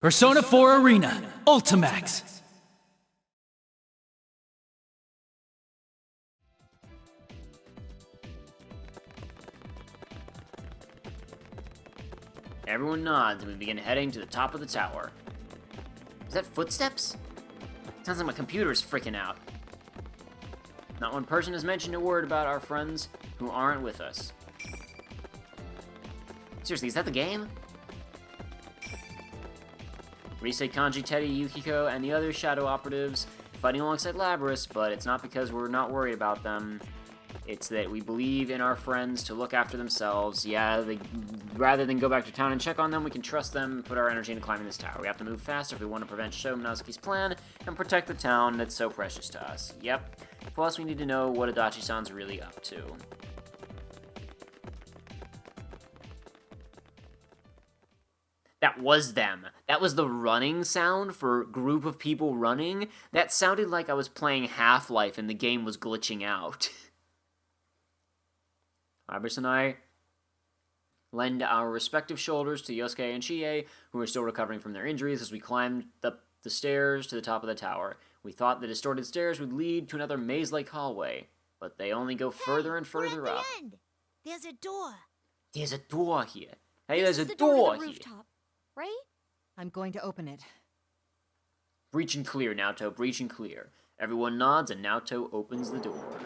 Persona 4 Arena Ultimax. Everyone nods and we begin heading to the top of the tower. Is that footsteps? Sounds like my computer is freaking out. Not one person has mentioned a word about our friends who aren't with us. Seriously, is that the game? Rise, Kanji, Teddy, Yukiko, and the other shadow operatives fighting alongside Labris, but it's not because we're not worried about them. It's that we believe in our friends to look after themselves. Yeah, rather than go back to town and check on them, we can trust them and put our energy into climbing this tower. We have to move faster if we want to prevent Shominasuke's plan and protect the town that's so precious to us. Yep. Plus, we need to know what Adachi-san's really up to. That was them. That was the running sound for a group of people running. That sounded like I was playing Half-Life and the game was glitching out. Labris and I lend our respective shoulders to Yosuke and Chie, who are still recovering from their injuries, as we climbed up the stairs to the top of the tower. We thought the distorted stairs would lead to another maze-like hallway, but they only go further and further we're at up. the end. There's a door. There's a door here. Hey, This there's is a the door door to the here. rooftop, right? I'm going to open it. Breach and clear, Naoto. Breach and clear. Everyone nods, and Naoto opens the door.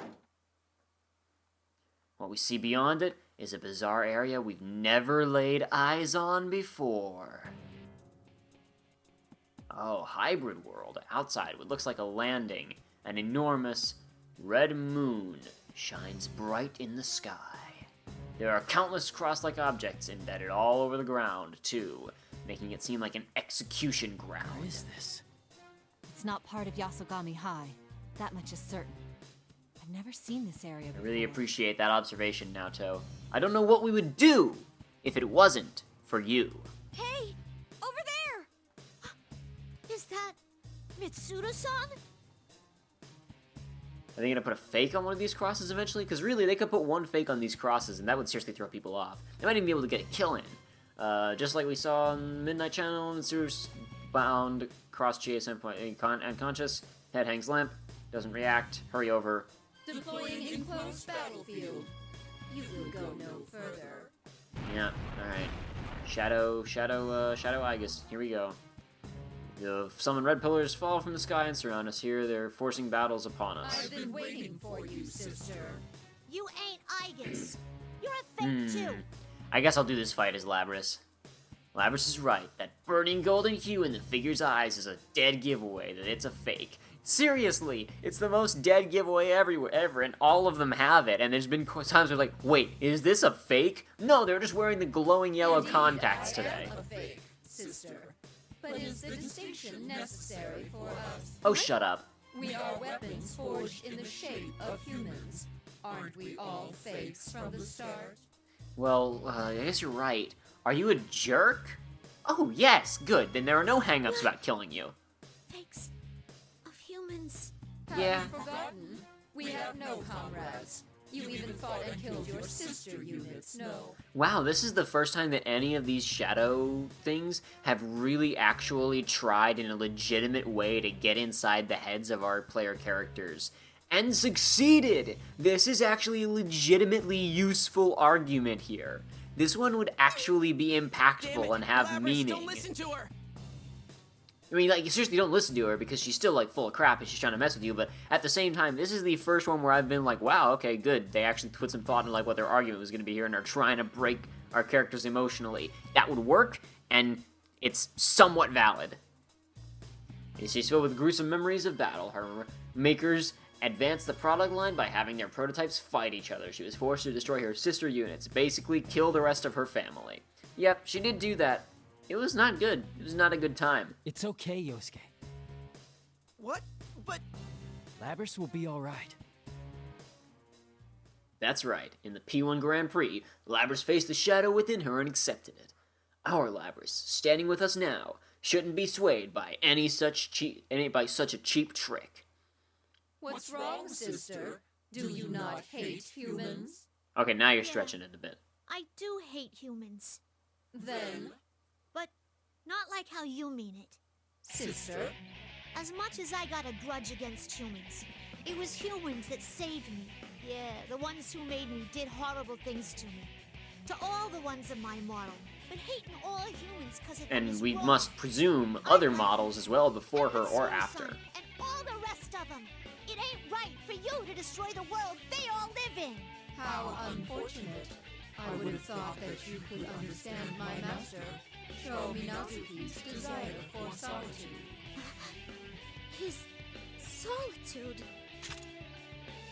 What we see beyond it is a bizarre area we've never laid eyes on before. Oh, hybrid world. Outside, what looks like a landing. An enormous red moon shines bright in the sky. There are countless cross-like objects embedded all over the ground, too, making it seem like an execution ground. What is this? It's not part of Yasogami High. That much is certain. I've never seen this area I before. really appreciate that observation, Naoto. I don't know what we would do if it wasn't for you. Hey, over there! Is that Mitsuru-san? Are they gonna put a fake on one of these crosses eventually? Because really, they could put one fake on these crosses, and that would seriously throw people off. They might even be able to get a kill in. Just like we saw on Midnight Channel, Mitsuru's bound, cross GSM point, unconscious, head hangs limp, doesn't react, hurry over. Deploying enclosed battlefield. You will go no further. Yeah, alright. Shadow Aegis, here we go. The summoned red pillars fall from the sky and surround us here. They're forcing battles upon us. I've been waiting for you, sister. You ain't Aegis. You're a fake too. I guess I'll do this fight as Labris. Labris is right. That burning golden hue in the figure's eyes is a dead giveaway that it's a fake. Seriously, it's the most dead giveaway ever, and all of them have it. And there's been times where like, wait, is this a fake? No, they're just wearing the glowing yellow Indeed, contacts I today. am a fake, sister. But is the distinction necessary for us? Oh, shut up. We are weapons forged in the shape of humans. Aren't we all fakes from the start? Well, I guess you're right. Are you a jerk? Oh, yes, good. Then there are no hang-ups about killing you. Fakes of humans. Yeah. Have you forgotten? We have no comrades. You even fought and killed your sister units, no. Wow, this is the first time that any of these shadow things have really actually tried in a legitimate way to get inside the heads of our player characters. And succeeded! This is actually a legitimately useful argument here. This one would actually be impactful and have meaning. Don't listen to her. I mean, like, you seriously don't listen to her because she's still, like, full of crap and she's trying to mess with you, but at the same time, this is the first one where I've been like, wow, okay, good. They actually put some thought in, like, what their argument was going to be here and are trying to break our characters emotionally. That would work, and it's somewhat valid. She's filled with gruesome memories of battle. Her makers advanced the product line by having their prototypes fight each other. She was forced to destroy her sister units, basically kill the rest of her family. Yep, she did do that. It was not good. It was not a good time. It's okay, Yosuke. What? But Labris will be alright. That's right. In the P1 Grand Prix, Labris faced the shadow within her and accepted it. Our Labris, standing with us now, shouldn't be swayed by by such a cheap trick. What's wrong, sister? Do you not hate humans? Okay, now you're stretching it a bit. I do hate humans. Then, But Not like how you mean it. Sister, As much as I got a grudge against humans, it was humans that saved me. Yeah, the ones who made me did horrible things to me. To all the ones of my model. But hating all humans because of them And is we wrong. must presume other models as well before her or Mitsuru-san after. And all the rest of them. It ain't right for you to destroy the world they all live in. how unfortunate. I would have thought that you could understand my master, Sho Minazuki's desire for solitude. His solitude.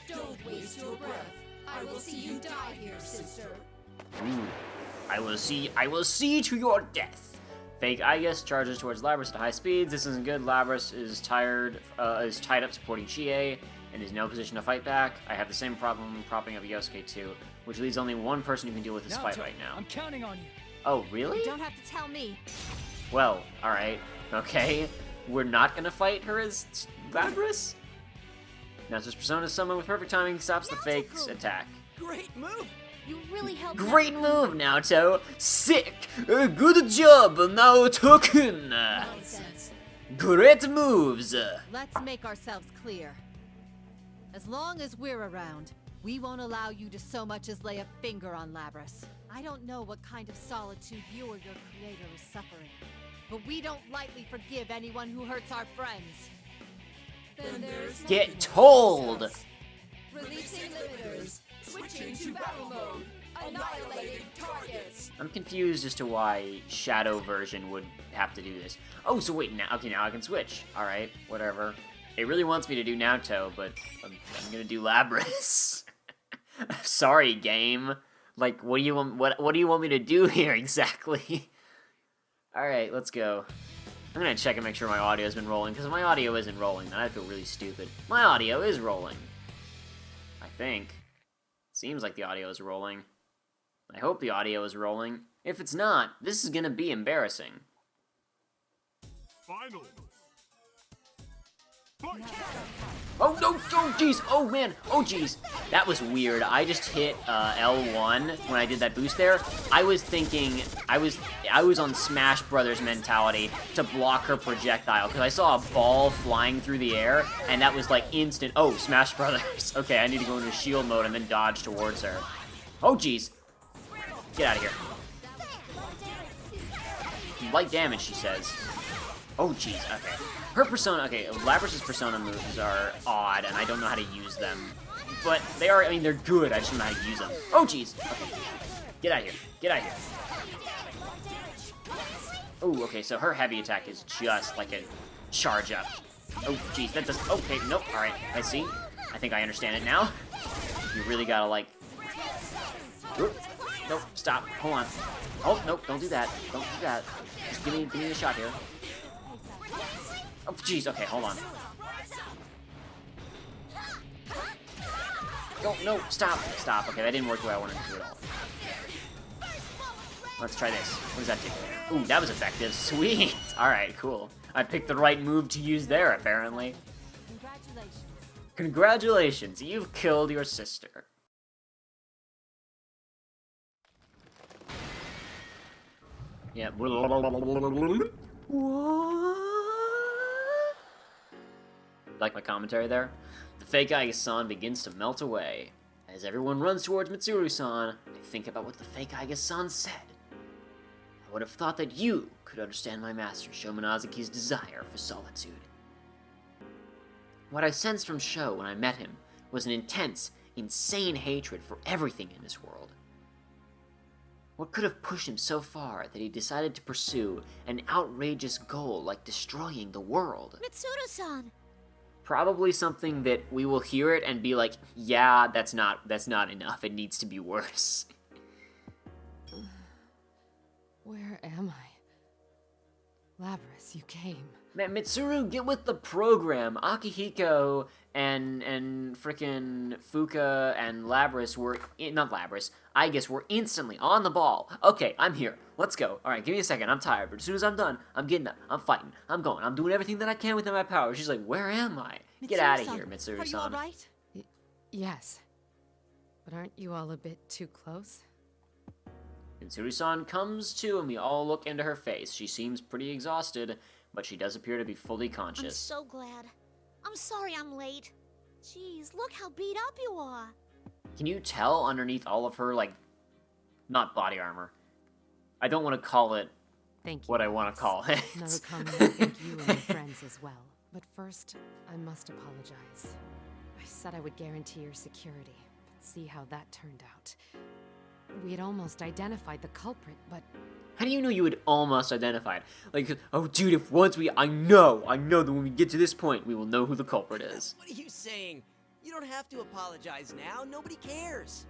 Don't waste your breath. I will see you die here, sister. Ooh. I will see to your death. Fake Igus charges towards Labrys at high speeds. This isn't good. Labrys is tied up supporting Chie and is in no position to fight back. I have the same problem propping up Yosuke too, which leaves only one person who can deal with this fight Naoto, right now. I'm counting on you. Oh, really? You don't have to tell me. Well, alright. Okay. We're not gonna fight her as Labrys? Naoto's persona summon with perfect timing stops the fake's attack. Great move! You really helped. Great move, Naoto! Sick! Good job, Naoto-kun! Nonsense. Great moves! Let's make ourselves clear. As long as we're around, we won't allow you to so much as lay a finger on Labrys. I don't know what kind of solitude you or your creator is suffering, but we don't lightly forgive anyone who hurts our friends. Then there's Get nothing told! else. Releasing limiters. Switching to battle mode. Annihilating targets. I'm confused as to why Shadow version would have to do this. Oh, so wait, now I can switch. Alright, whatever. It really wants me to do Naoto, but I'm gonna do Labrys. Sorry, game. Like, what do you want me to do here exactly? Alright, let's go. I'm gonna check and make sure my audio's been rolling, because if my audio isn't rolling, then I feel really stupid. My audio is rolling. I think. Seems like the audio is rolling. I hope the audio is rolling. If it's not, this is gonna be embarrassing. Final. Oh no! Oh jeez! Oh man! Oh jeez! That was weird. I just hit L1 when I did that boost there. I was thinking I was on Smash Brothers mentality to block her projectile because I saw a ball flying through the air and that was like instant. Oh, Smash Brothers. Okay, I need to go into shield mode and then dodge towards her. Oh jeez! Get out of here! Light damage, she says. Oh jeez. Okay. Her persona, okay, Labrys' persona moves are odd, and I don't know how to use them. But they are, I mean, they're good, I just don't know how to use them. Oh, jeez! Okay. Get out of here. Get out of here. Oh, okay, so her heavy attack is just like a charge up. Oh, jeez, that does, okay, nope, alright, I see. I think I understand it now. You really gotta, like... Oop. Nope, stop, hold on. Oh, nope, don't do that. Don't do that. Just give me a shot here. Oh, jeez, okay, hold on. Oh, no, stop. Stop. Okay, that didn't work the way I wanted it to at all. Let's try this. What does that do? Ooh, that was effective. Sweet. Alright, cool. I picked the right move to use there, apparently. Congratulations. Congratulations, you've killed your sister. Yeah. What? Like my commentary there? The fake Igus-san begins to melt away. As everyone runs towards Mitsuru-san, I think about what the fake Igus-san said. I would have thought that you could understand my master Sho Minazuki's desire for solitude. What I sensed from Sho when I met him was an intense, insane hatred for everything in this world. What could have pushed him so far that he decided to pursue an outrageous goal like destroying the world? Mitsuru-san. Probably something that we will hear it and be like, yeah, that's not enough. It needs to be worse. Where am I? Labrys, you came. Man, Mitsuru, get with the program. Akihiko and frickin' Fuka and Labrys were not Labrys. I guess we're instantly on the ball. Okay, I'm here. Let's go. All right, give me a second. I'm tired, but as soon as I'm done, I'm getting up. I'm fighting. I'm going. I'm doing everything that I can within my power. She's like, where am I? Get out of here, Mitsuru-san. Are you all right? Yes. But aren't you all a bit too close? Mitsuru-san comes to, and we all look into her face. She seems pretty exhausted, but she does appear to be fully I'm conscious. so glad. I'm sorry I'm late. Jeez, look how beat up you are. Can you tell underneath all of her, like, not body armor? I don't want to call it Thank you. what I want to call it. Narukami, I thank you and your friends as well. But first, I must apologize. I said I would guarantee your security, but see how that turned out. We had almost identified the culprit, but How do you know you had almost identified? Like, oh, dude, if once I know that when we get to this point, we will know who the culprit is. What are you saying? You don't have to apologize now. Nobody cares.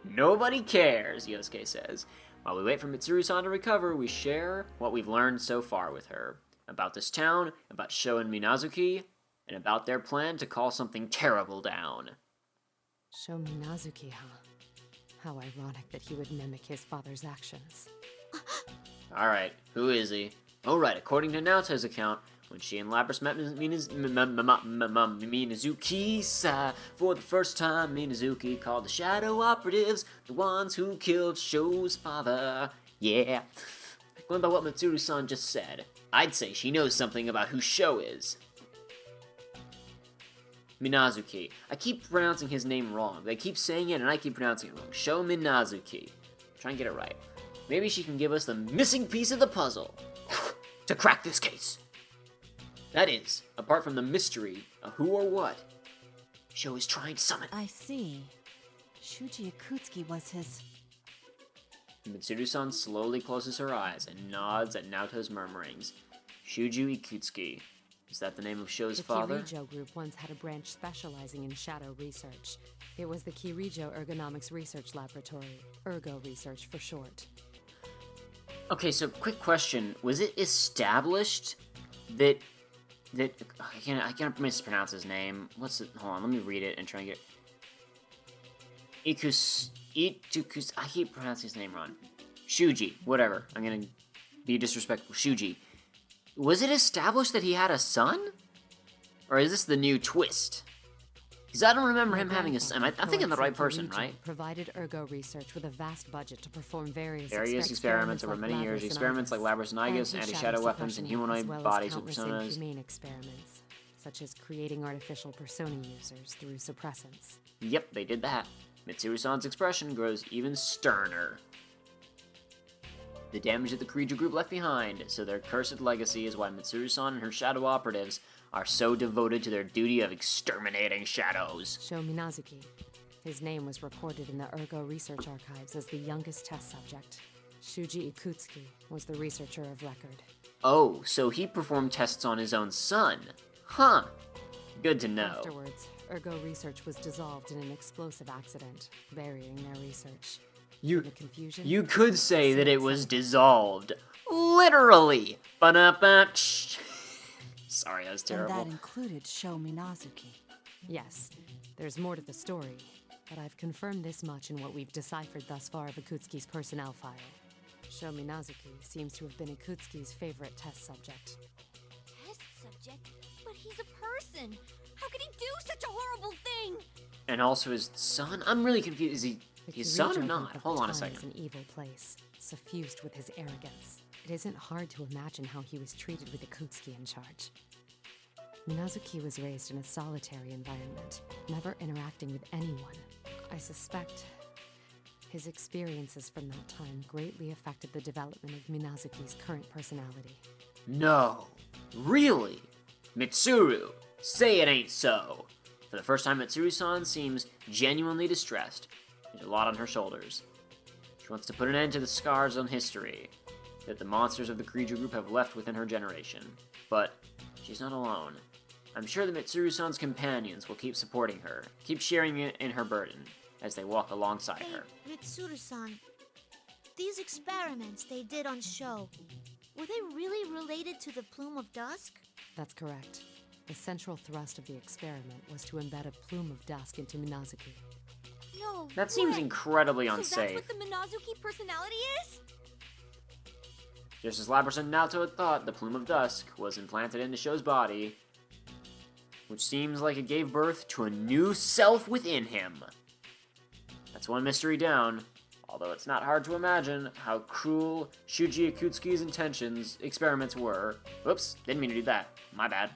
Nobody cares, Yosuke says. While we wait for Mitsuru-san to recover, we share what we've learned so far with her. About this town, about Sho and Minazuki, and about their plan to call something terrible down. Sho Minazuki, huh? How ironic that he would mimic his father's actions. Alright, who is he? Oh right, according to Naoto's account, when she and Lapras met Minazuki for the first time, Minazuki called the Shadow Operatives the ones who killed Sho's father. Yeah. Going by what Mitsuru-san just said, I'd say she knows something about who Sho is. Minazuki. I keep pronouncing his name wrong. They keep saying it and I keep pronouncing it wrong. Sho Minazuki. Try and get it right. Maybe she can give us the missing piece of the puzzle to crack this case. That is, apart from the mystery of who or what Sho is trying to summon. I see. Shuji Ikutsuki was his... Mitsuru-san slowly closes her eyes and nods at Naoto's murmurings. Shuju Ikutsuki. Is that the name of Sho's father? The Kirijo group once had a branch specializing in shadow research. It was the Kirijo Ergonomics Research Laboratory, Ergo Research for short. Okay, so quick question. Was it established that I can't mispronounce his name. What's it? Hold on, let me read it and try and get Itukus. I keep pronouncing his name wrong. Shuji, whatever. I'm gonna be disrespectful. Shuji. Was it established that he had a son? Or is this the new twist? Because I don't remember him having a son. I'm thinking the right person, right? Provided Ergo Research with a vast budget to perform various experiments over many years. Experiments like Labras and Igus, anti-shadow weapons, and humanoid bodies with personas. Humane experiments, such as creating artificial persona users through suppressants. Yep, they did that. Mitsuru-san's expression grows even sterner. The damage that the Kirijo group left behind, so their cursed legacy is why Mitsuru-san and her shadow operatives are so devoted to their duty of exterminating shadows. Sho Minazuki. His name was recorded in the Ergo Research Archives as the youngest test subject. Shuji Ikutsuki was the researcher of record. Oh, so he performed tests on his own son. Huh. Good to know. Afterwards, Ergo Research was dissolved in an explosive accident, burying their research. You confusion? could say that it was dissolved. Literally. Ba-da-ba. Sorry, that was terrible. And that included Sho Minazuki. Yes, there's more to the story, but I've confirmed this much in what we've deciphered thus far of Ikutsuki's personnel file. Sho Minazuki seems to have been Ikutsuki's favorite test subject. Test subject? But he's a person. How could he do such a horrible thing? And also his son? I'm really confused. Is he his son or Kirijo not? group of Hold the on a time second. is an evil place, suffused with his arrogance. It isn't hard to imagine how he was treated with Ikutsuki in charge. Minazuki was raised in a solitary environment, never interacting with anyone. I suspect his experiences from that time greatly affected the development of Minazuki's current personality. No. Really? Mitsuru, say it ain't so. For the first time, Mitsuru-san seems genuinely distressed. There's a lot on her shoulders. She wants to put an end to the scars on history that the monsters of the Kirijo group have left within her generation. But she's not alone. I'm sure that Mitsuru-san's companions will keep supporting her, keep sharing in her burden as they walk alongside her. Hey, Mitsuru-san. These experiments they did on Sho, were they really related to the Plume of Dusk? That's correct. The central thrust of the experiment was to embed a plume of dusk into Minazuki. No That seems way. incredibly So unsafe. that's what the Minazuki personality is? Just as Labras and Naoto had thought, the Plume of Dusk was implanted into Sho's body, which seems like it gave birth to a new self within him. That's one mystery down. Although it's not hard to imagine how cruel Shuji Akutsuki's experiments were. Whoops, didn't mean to do that. My bad.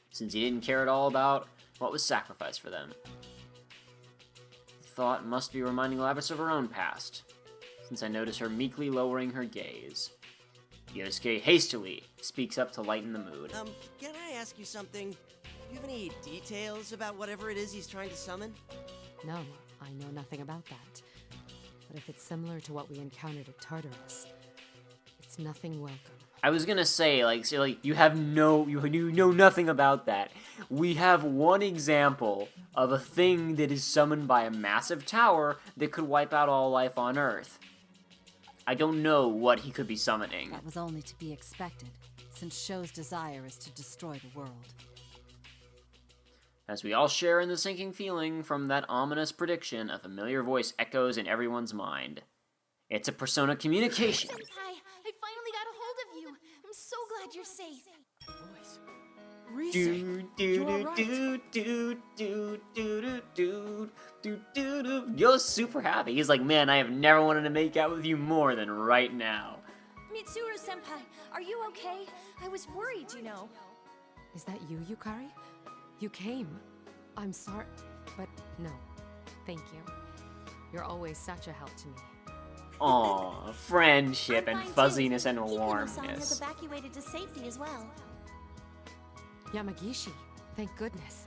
Since he didn't care at all about what was sacrificed for them. Thought must be reminding Labris of her own past, since I notice her meekly lowering her gaze. Yosuke hastily speaks up to lighten the mood. Can I ask you something? Do you have any details about whatever it is he's trying to summon? No, I know nothing about that. But if it's similar to what we encountered at Tartarus, it's nothing welcome. I was gonna say, you know nothing about that. We have one example of a thing that is summoned by a massive tower that could wipe out all life on Earth. I don't know what he could be summoning. That was only to be expected, since Sho's desire is to destroy the world. As we all share in the sinking feeling from that ominous prediction, a familiar voice echoes in everyone's mind. It's a persona communication. Senpai, I finally got a hold of you. I'm so glad you're safe. Voice. You're super happy. He's like, man, I have never wanted to make out with you more than right now. Mitsuru senpai, are you okay? I was worried, you know. Is that you, Yukari? You came. I'm sorry, but no. Thank you. You're always such a help to me. Aw, friendship and I'm fine, fuzziness too. and Hikino-san has warmness. evacuated to safety as well. Yamagishi, thank goodness.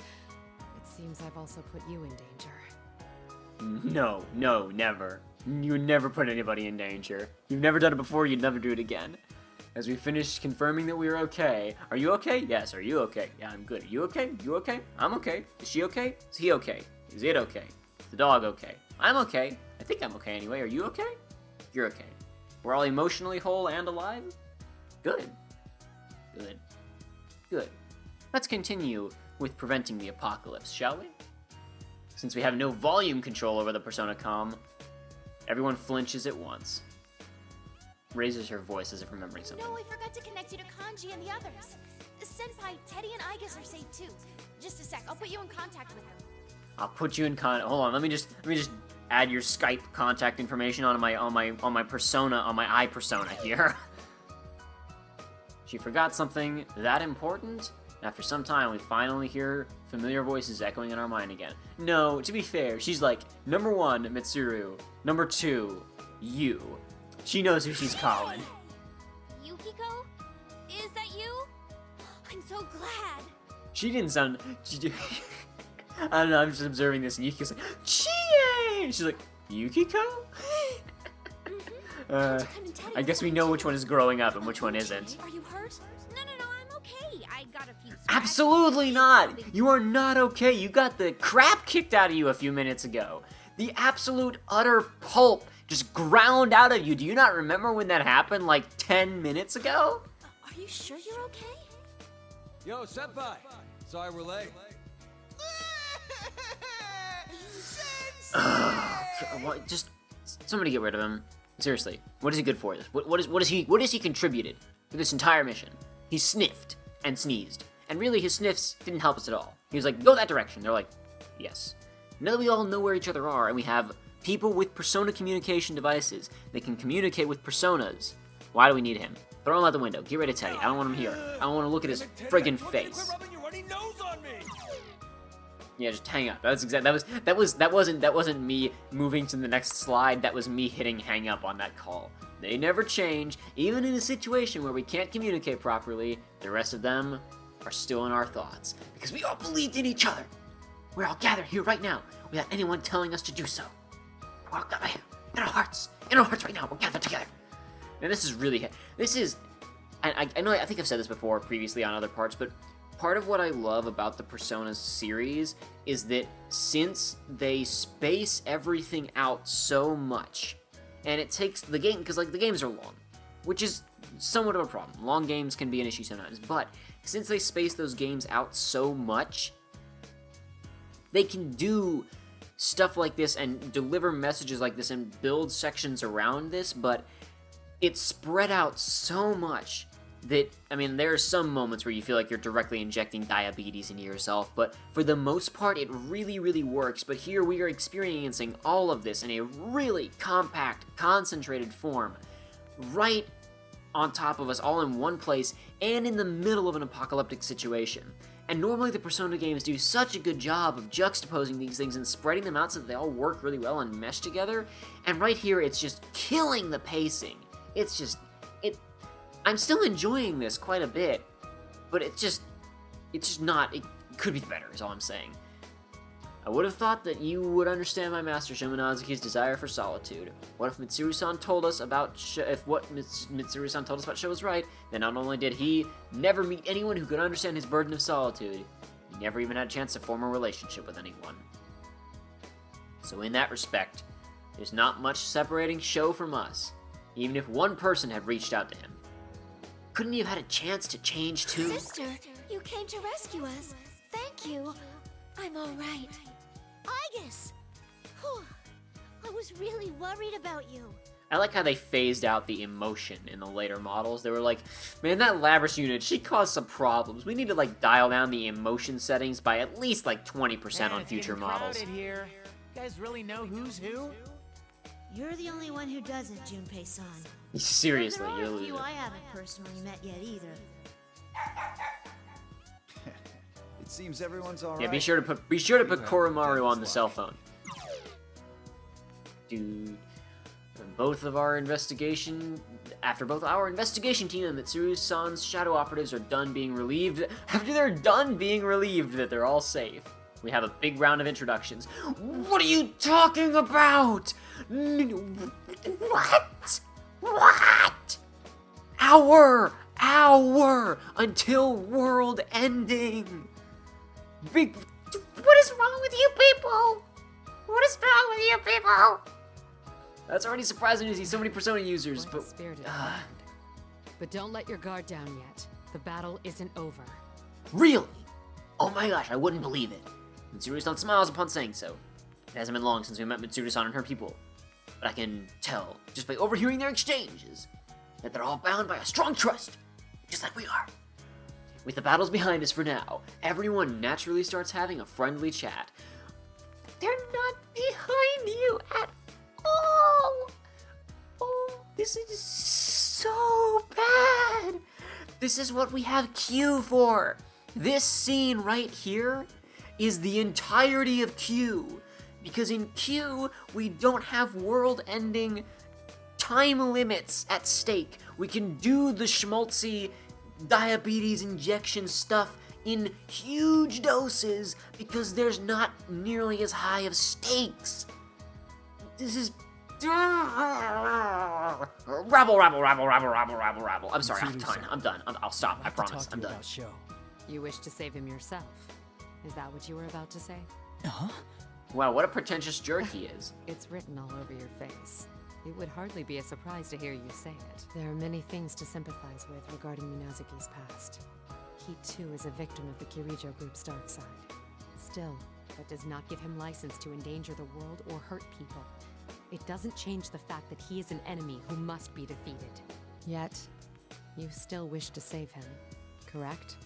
It seems I've also put you in danger. No, never. You would never put anybody in danger. You've never done it before, you'd never do it again. As we finish confirming that we are okay. Are you okay? Yes, are you okay? Yeah, I'm good. Are you okay? You okay? I'm okay. Is she okay? Is he okay? Is it okay? Is the dog okay? I'm okay. I think I'm okay anyway. Are you okay? You're okay. We're all emotionally whole and alive? Good. Good. Good. Let's continue with preventing the apocalypse, shall we? Since we have no volume control over the Persona Com, everyone flinches at once. Raises her voice as if remembering something. No, I forgot to connect you to Kanji and the others. Senpai, Teddy and Igus are safe too. Just a sec, I'll put you in contact with them. I'll put you in hold on, let me just add your Skype contact information on my persona, on my persona here. She forgot something that important? After some time, we finally hear familiar voices echoing in our mind again. No, to be fair, she's like, number 1, Mitsuru. Number 2, you. She knows who she's calling. Yukiko? Is that you? I'm so glad. She didn't sound... I don't know, I'm just observing this, and Yukiko's like, Chie! And she's like, Yukiko? I guess we know which one is growing up and which one isn't. Are you hurt? No, I'm okay. I got a few scratches. Absolutely not! You are not okay. You got the crap kicked out of you a few minutes ago. The absolute utter pulp just ground out of you. Do you not remember when that happened like 10 minutes ago? Are you sure you're okay? Yo, senpai! Sorry we're late. Just somebody get rid of him. Seriously, what is he good for? What has he contributed for this entire mission? He sniffed and sneezed, and really his sniffs didn't help us at all. He was like, "Go that direction." They're like, "Yes." Now that we all know where each other are, and we have people with persona communication devices that can communicate with personas, why do we need him? Throw him out the window. Get rid of Teddy. I don't want him here. I don't want to look at his friggin' face. Yeah, just hang up. That wasn't me moving to the next slide. That was me hitting hang up on that call. They never change. Even in a situation where we can't communicate properly, the rest of them are still in our thoughts. Because we all believed in each other. We're all gathered here right now without anyone telling us to do so. We're all gathered in our hearts. In our hearts right now. We're gathered together. And this is, I know, I think I've said this before previously on other parts, but part of what I love about the Persona series is that since they space everything out so much, and it takes the game, because like the games are long, which is somewhat of a problem. Long games can be an issue sometimes, but since they space those games out so much, they can do stuff like this and deliver messages like this and build sections around this, but it's spread out so much that, I mean, there are some moments where you feel like you're directly injecting diabetes into yourself, but for the most part, it really, really works. But here we are experiencing all of this in a really compact, concentrated form, right on top of us, all in one place, and in the middle of an apocalyptic situation. And normally the Persona games do such a good job of juxtaposing these things and spreading them out so that they all work really well and mesh together, and right here it's just killing the pacing. It's just, I'm still enjoying this quite a bit, but it's just not, it could be better, is all I'm saying. I would have thought that you would understand my master Shimonazuki's desire for solitude. What if Mitsuru-san told us about Mitsuru-san told us about Sho was right, then not only did he never meet anyone who could understand his burden of solitude, he never even had a chance to form a relationship with anyone. So in that respect, there's not much separating Sho from us, even if one person had reached out to him. Couldn't he have had a chance to change too? Sister, you came to rescue us. Thank you. I'm all right. Aigis! Whew. I was really worried about you. I like how they phased out the emotion in the later models. They were like, man, that Labris unit, she caused some problems. We need to, like, dial down the emotion settings by at least, like, 20% on future models. Here. You guys really know who's who? You're the only one who doesn't, Junpei-san. Seriously, There you're are a a few loser. I haven't personally met yet either. It seems everyone's alright. Yeah, be sure to put Koromaru on the cell phone. Dude. After both our investigation team and Mitsuru-san's shadow operatives are done being relieved, after they're done being relieved that they're all safe, we have a big round of introductions. What are you talking about? What? Hour until world ending. What is wrong with you people? What is wrong with you people? That's already surprising to see so many Persona users, Quite but spirited command. But don't let your guard down yet. The battle isn't over. really? Oh my gosh, I wouldn't believe it. Mitsuru-san smiles upon saying so. It hasn't been long since we met Mitsuru-san and her people, but I can tell, just by overhearing their exchanges, that they're all bound by a strong trust, just like we are. With the battles behind us for now, everyone naturally starts having a friendly chat. They're not behind you at all! Oh, this is so bad! This is what we have Q for! This scene right here is the entirety of Q. Because in Q, we don't have world-ending time limits at stake. We can do the schmaltzy diabetes injection stuff in huge doses because there's not nearly as high of stakes. This is... Rabble. I'm sorry, I'm done. I'll stop, I promise, I'm done. You wish to save him yourself. Is that what you were about to say? Huh? Wow, what a pretentious jerk he is. It's written all over your face. It would hardly be a surprise to hear you say it. There are many things to sympathize with regarding Minazuki's past. He too is a victim of the Kirijo group's dark side. Still, that does not give him license to endanger the world or hurt people. It doesn't change the fact that he is an enemy who must be defeated. Yet, you still wish to save him, correct?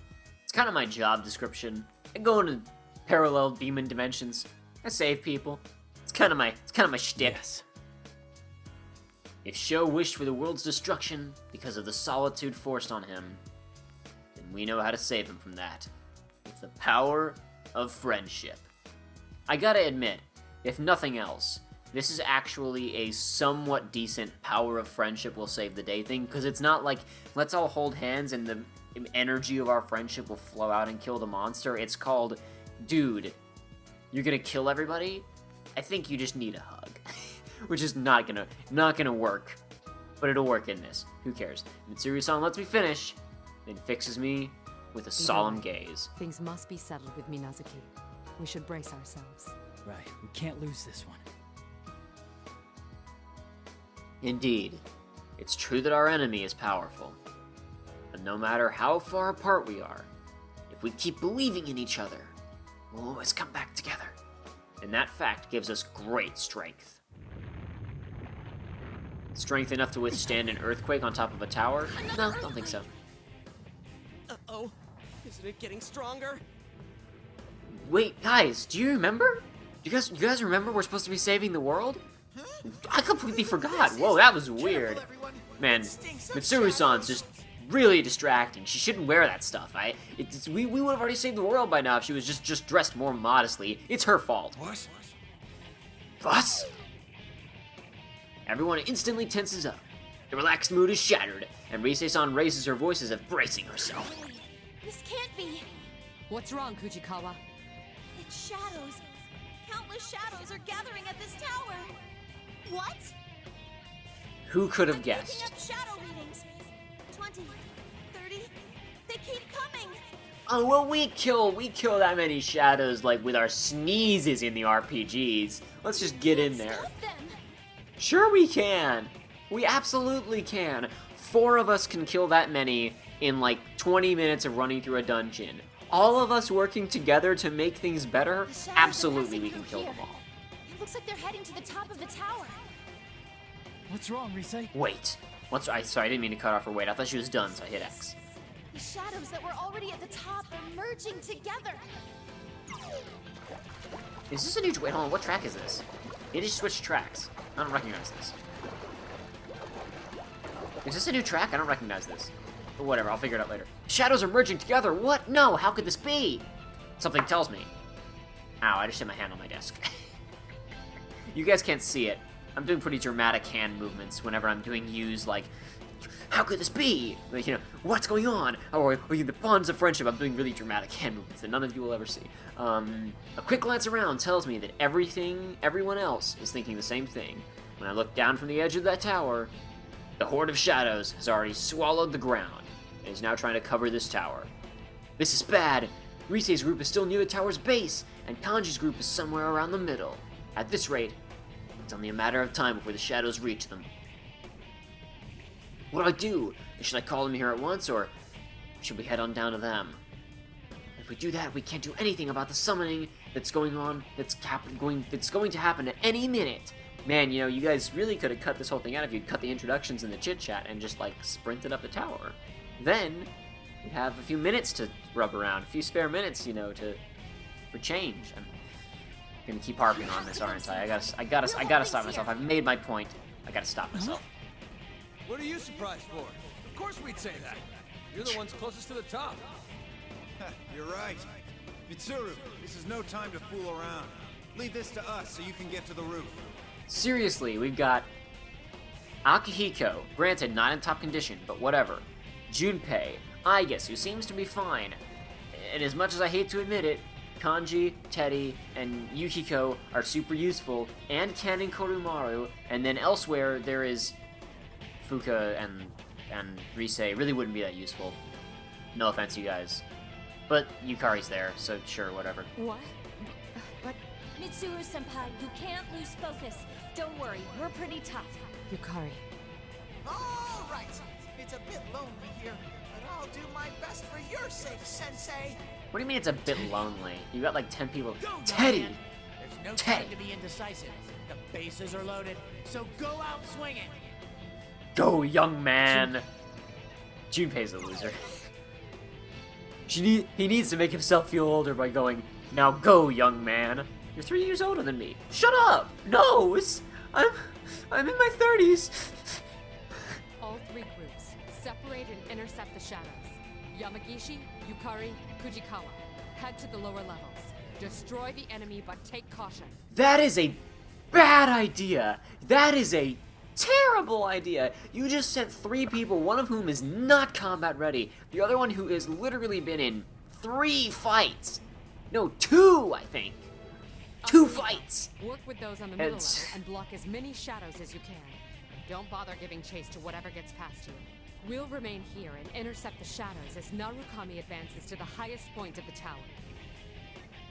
It's kind of my job description. I go into parallel demon dimensions. I save people. It's kind of my shtick. Yes. If Sho wished for the world's destruction because of the solitude forced on him, then we know how to save him from that. It's the power of friendship. I gotta admit, if nothing else, this is actually a somewhat decent power of friendship will save the day thing, because it's not like, let's all hold hands and the energy of our friendship will flow out and kill the monster. It's called, dude, you're gonna kill everybody? I think you just need a hug. Which is not gonna work. But it'll work in this. Who cares? Mitsuru-san lets me finish, then fixes me with a solemn gaze. Things must be settled with Minazuki. We should brace ourselves. Right, we can't lose this one. Indeed, it's true that our enemy is powerful. But no matter how far apart we are, if we keep believing in each other, we'll always come back together. And that fact gives us great strength. Strength enough to withstand an earthquake on top of a tower? No, don't think so. Uh-oh. Isn't it getting stronger? Wait, guys, do you remember? You guys remember we're supposed to be saving the world? I completely forgot. Whoa, that was weird. Man, Mitsuru-san's just really distracting. She shouldn't wear that stuff. We would have already saved the world by now if she was just dressed more modestly. It's her fault. What? Fuss? Everyone instantly tenses up. The relaxed mood is shattered, and Rise-san raises her voice as if bracing herself. This can't be. What's wrong, Kujikawa? It's shadows. Countless shadows are gathering at this tower. What? Who could have I'm picking guessed? up shadow readings. 20, 30. They keep coming. Oh, well, we kill that many shadows, like, with our sneezes in the RPGs. Let's just get in there. Stop them. Sure we can! We absolutely can! 4 of us can kill that many in, like, 20 minutes of running through a dungeon. All of us working together to make things better, The shadows are absolutely passing we can through kill here. them all. It looks like they're heading to the top of the tower. What's wrong, Rise? Wait. Sorry, I didn't mean to cut off her wait. I thought she was done, so I hit X. The shadows that were already at the top are merging together. Is this a new... Wait, hold on, what track is this? It just switched tracks. I don't recognize this. Is this a new track? I don't recognize this. But whatever, I'll figure it out later. Shadows are merging together! What? No, how could this be? Something tells me. Ow, I just hit my hand on my desk. You guys can't see it. I'm doing pretty dramatic hand movements whenever I'm doing U's, like, how could this be? Like, you know, what's going on? Or the bonds of friendship. I'm doing really dramatic hand movements that none of you will ever see. A quick glance around tells me that everyone else is thinking the same thing. When I look down from the edge of that tower, the horde of shadows has already swallowed the ground and is now trying to cover this tower. This is bad. Rise's group is still near the tower's base, and Kanji's group is somewhere around the middle. At this rate, it's only a matter of time before the shadows reach them. What do I do? Should I call them here at once, or should we head on down to them? If we do that, we can't do anything about the summoning that's going on, that's going to happen at any minute. Man, you know, you guys really could have cut this whole thing out if you'd cut the introductions and the chit-chat and just, like, sprinted up the tower. Then, we'd have a few minutes to rub around, a few spare minutes, you know, for change. I'm gonna keep harping on this, aren't I? I gotta stop myself. I've made my point. I gotta stop myself. What are you surprised for? Of course we'd say that. You're the ones closest to the top. You're right. Mitsuru, this is no time to fool around. Leave this to us so you can get to the roof. Seriously, we've got Akihiko, granted not in top condition, but whatever. Junpei, Aigus, who seems to be fine. And as much as I hate to admit it, Kanji, Teddy, and Yukiko are super useful, and Ken and Korumaru, and then elsewhere there is Fuka and Rise really wouldn't be that useful. No offense, you guys. But Yukari's there, so sure, whatever. What? But Mitsuru-senpai, you can't lose focus. Don't worry, we're pretty tough. Yukari. All right. It's a bit lonely here, but I'll do my best for your sake, Sensei. What do you mean it's a bit lonely? You got like 10 people. Go, Teddy! Ryan. There's no Teddy. time to be indecisive. The bases are loaded, so go out swinging. Go, young man! Junpei's a loser. He needs to make himself feel older by going, now go, young man. You're 3 years older than me. Shut up! No! I'm in my 30s. All 3 groups, separate and intercept the shadows. Yamagishi, Yukari, Kujikawa. Head to the lower levels. Destroy the enemy, but take caution. That is a bad idea. That is a terrible idea. You just sent 3 people, one of whom is not combat ready. The other one who has literally been in 3 fights. No, 2, I think. 2 fights. Work with those on the middle It's- level and block as many shadows as you can. Don't bother giving chase to whatever gets past you. We'll remain here and intercept the shadows as Narukami advances to the highest point of the tower.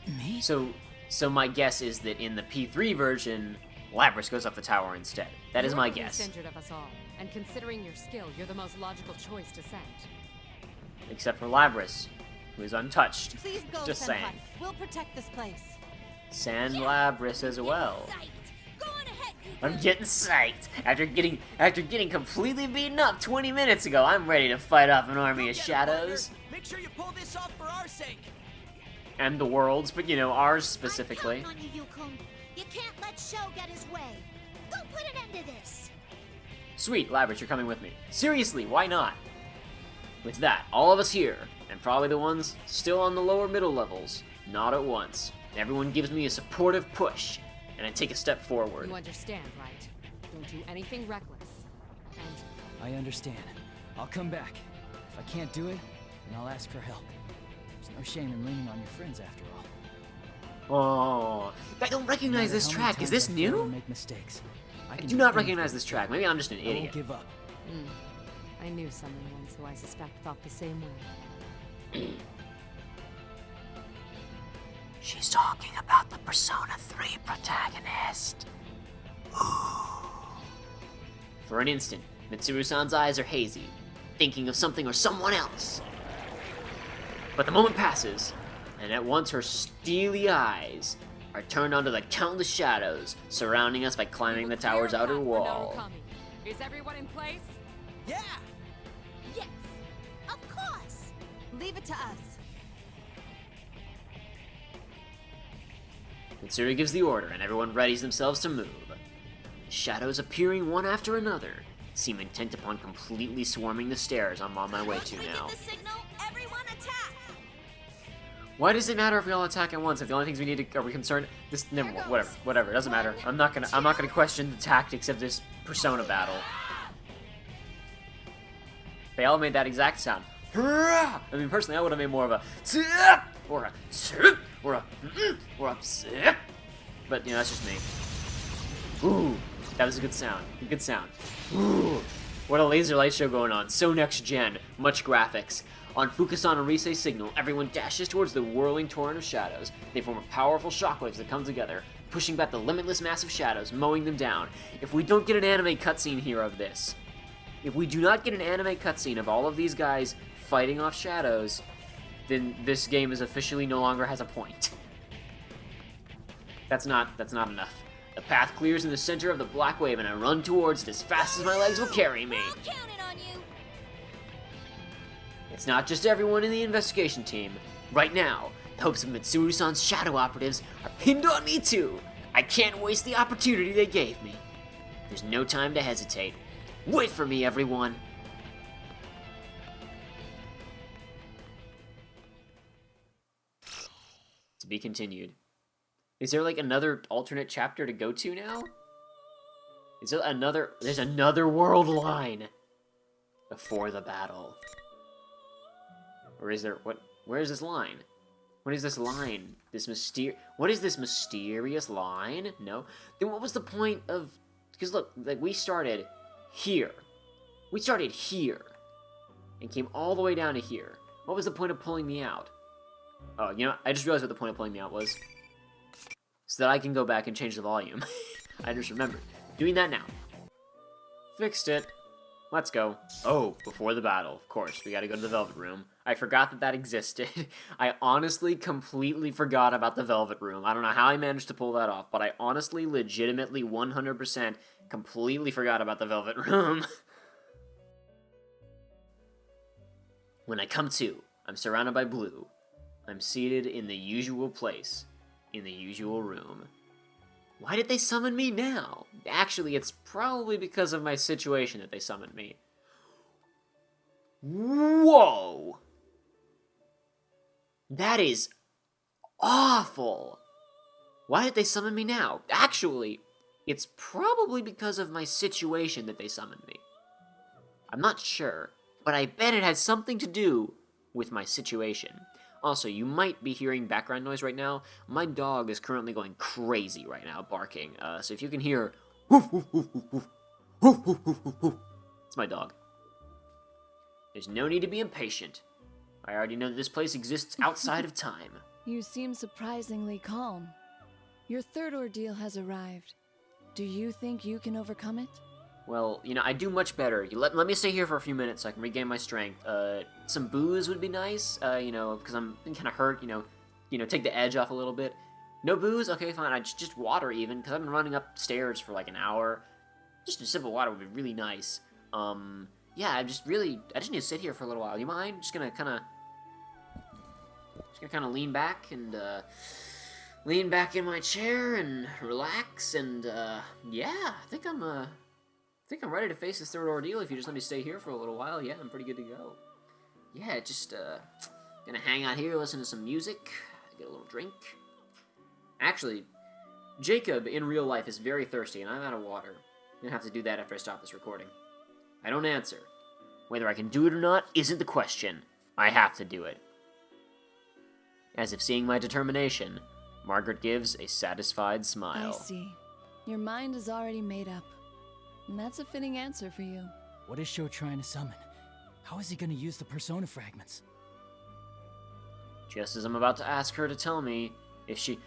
Me? So my guess is that in the P3 version, Lapras goes up the tower instead. That is You're my the least guess. injured of us all, and considering your skill, you're the most logical choice to send. Except for Lapras, who is untouched. Please go, Just Senpai. saying. We'll protect this place. Send Lapras as well. Sight. Go on ahead, I'm getting psyched. After getting completely beaten up 20 minutes ago, I'm ready to fight off an army of shadows. Make sure you pull this off for our sake. And the world's, but you know, ours specifically. I'm counting on you, Yukon. You can't let Sho get his way. Go put an end to this. Sweet, Labyrinth, you're coming with me. Seriously, why not? With that, all of us here, and probably the ones still on the lower middle levels, nod at once. Everyone gives me a supportive push, and I take a step forward. You understand, right? Don't do anything reckless. And I understand. I'll come back. If I can't do it, then I'll ask for help. There's no shame in leaning on your friends after all. Oh, I don't recognize this track. Is this new? Make mistakes. I do not recognize this track. Maybe I'm just an idiot. I won't give up. I knew someone once who I suspect thought the same way. She's talking about the Persona 3 protagonist. For an instant, Mitsuru-san's eyes are hazy, thinking of something or someone else. But the moment passes, and at once her steely eyes are turned onto the countless shadows surrounding us by climbing the tower's outer wall. Is everyone in place? Yeah! Yes, of course. Leave it to us. Mitsuru gives the order, and everyone readies themselves to move. Shadows appearing one after another, seem intent upon completely swarming the stairs I'm on my way to now. The signal, everyone attack. Why does it matter if we all attack at once? If the only things we need to, are we concerned? Whatever, it doesn't matter. I'm not gonna question the tactics of this Persona battle. They all made that exact sound. I mean, personally, I would have made more of a or a or a but you know, that's just me. Ooh, that was a good sound. A good sound. Ooh, what a laser light show going on. So next gen, much graphics. On Fukusan and Risei's signal, everyone dashes towards the whirling torrent of shadows. They form a powerful shockwaves that come together, pushing back the limitless mass of shadows, mowing them down. If we don't get an anime cutscene here of this, if we do not get an anime cutscene of all of these guys fighting off shadows, then this game is officially no longer has a point. That's not enough. The path clears in the center of the black wave, and I run towards it as fast as my legs will carry me. We're all counting on you. It's not just everyone in the investigation team. Right now, the hopes of Mitsuru-san's shadow operatives are pinned on me too. I can't waste the opportunity they gave me. There's no time to hesitate. Wait for me, everyone. To be continued. Is there like another alternate chapter to go to now? Is there another? There's another world line before the battle. Or is there what? Where is this line? What is this line? What is this mysterious line? No. Then what was the point of? Because look, like we started here. We started here and came all the way down to here. What was the point of pulling me out? Oh, you know, I just realized what the point of pulling me out was. So that I can go back and change the volume. I just remembered. Doing that now. Fixed it. Let's go. Oh, before the battle, of course. We gotta go to the Velvet Room. I forgot that existed. I honestly completely forgot about the Velvet Room. I don't know how I managed to pull that off, but I honestly, legitimately, 100% completely forgot about the Velvet Room. When I come to, I'm surrounded by blue. I'm seated in the usual place. In the usual room. Why did they summon me now? Actually, it's probably because of my situation that they summoned me. Whoa! That is awful! Why did they summon me now? Actually, it's probably because of my situation that they summoned me. I'm not sure, but I bet it has something to do with my situation. Also, you might be hearing background noise right now. My dog is currently going crazy right now, barking. So if you can hear, woof, woof, woof, woof, woof, woof, woof, woof, woof, woof, it's my dog. There's no need to be impatient. I already know that this place exists outside of time. You seem surprisingly calm. Your third ordeal has arrived. Do you think you can overcome it? Well, you know, I do much better. You let me stay here for a few minutes so I can regain my strength. Some booze would be nice, you know, because I'm kind of hurt, you know, take the edge off a little bit. No booze? Okay, fine. Just water even, because I've been running upstairs for like an hour. Just a sip of water would be really nice. Yeah, I just need to sit here for a little while. You mind? Just gonna kind of lean back and, lean back in my chair and relax and, yeah, I think I'm ready to face this third ordeal if you just let me stay here for a little while. Yeah, I'm pretty good to go. Yeah, just, gonna hang out here, listen to some music, get a little drink. Actually, Jacob in real life is very thirsty, and I'm out of water. I'm gonna have to do that after I stop this recording. I don't answer. Whether I can do it or not isn't the question. I have to do it. As if seeing my determination, Margaret gives a satisfied smile. I see. Your mind is already made up. And that's a fitting answer for you. What is Sho trying to summon? How is he gonna use the persona fragments? Just as I'm about to ask her to tell me if she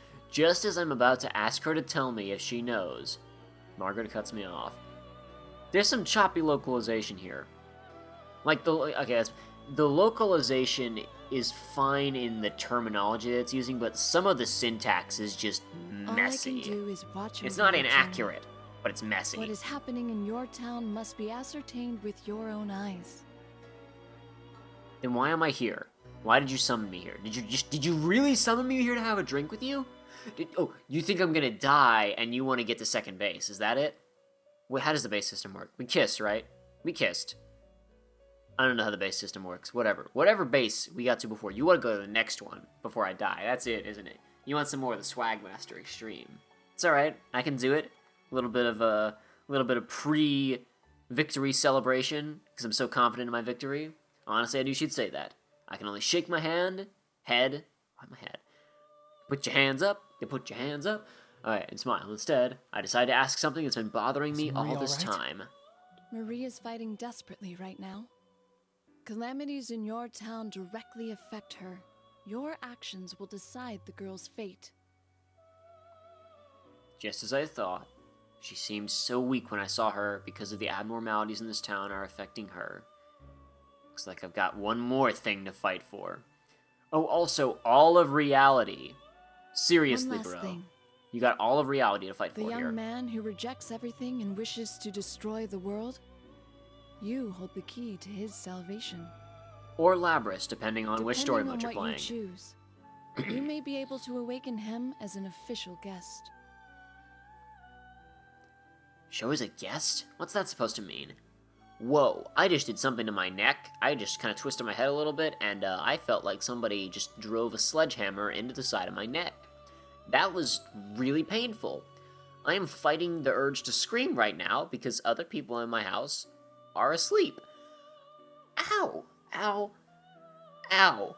knows, Margaret cuts me off. There's some choppy localization here. Like, the localization is fine in the terminology that it's using, but some of the syntax is just messy. All I can do is watch it's not inaccurate, but it's messy. What is happening in your town must be ascertained with your own eyes. Then why am I here? Why did you summon me here? Did you really summon me here to have a drink with you? You think I'm gonna die and you want to get to second base? Is that it? Wait, how does the base system work? We kissed, right? We kissed. I don't know how the base system works. Whatever base we got to before. You want to go to the next one before I die. That's it, isn't it? You want some more of the Swagmaster Extreme. It's all right. I can do it. A little bit of pre-victory celebration because I'm so confident in my victory. Honestly, I knew she'd say that. I can only shake my head. Put your hands up. You put your hands up. All right, and smile. Instead, I decide to ask something that's been bothering me all this time. Marie is fighting desperately right now. Calamities in your town directly affect her. Your actions will decide the girl's fate. Just as I thought, she seemed so weak when I saw her because of the abnormalities in this town are affecting her. Looks like I've got one more thing to fight for. Oh, also, all of reality. Seriously, One last bro. thing. You got all of reality to fight The for here. young man who rejects everything and wishes to destroy the world? You hold the key to his salvation. Or Labris, depending on which story mode you're Depending on what playing. you choose, you may be able to awaken him as an official guest. Show as a guest? What's that supposed to mean? Whoa, I just did something to my neck. I just kind of twisted my head a little bit, and I felt like somebody just drove a sledgehammer into the side of my neck. That was really painful. I am fighting the urge to scream right now because other people in my house are asleep. Ow! Ow! Ow!